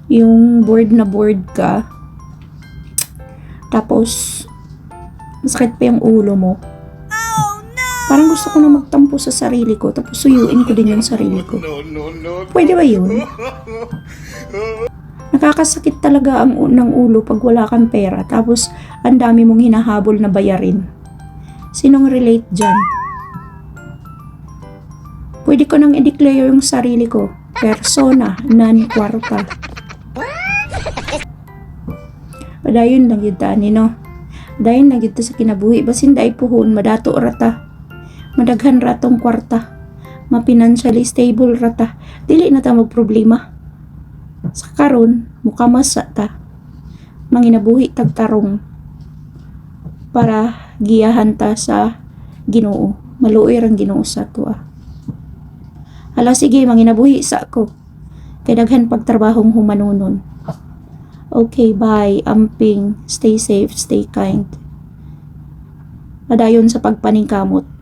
yung bored na bored ka, tapos masakit pa yung ulo mo. Parang gusto ko na magtampo sa sarili ko, tapos suyuin ko din yung sarili ko. Pwede ba yun? Nakakasakit talaga ang ng ulo pag wala kang pera, tapos ang dami mong hinahabol na bayarin. Sinong relate dyan? Pwede ko nang i-declare yung sarili ko, persona non kwarta. Padayon lang yun tani, no? Dayon lang yun sa kinabuhi, basin dahi puhon, madato rata. Madaghan ratong kwarta. Ma-financially stable rata. Dili na ta magproblema. Sa karon, mukha masa ta. Manginabuhi tagtarong para giyahan ta sa Ginoo. Maluoy rang Ginoo sa to. Hala sige, manginabuhi sa ako. Kay daghan pagtrabahong humanunon. Okay, bye. Amping. Stay safe, stay kind. Padayon sa pagpaningkamot.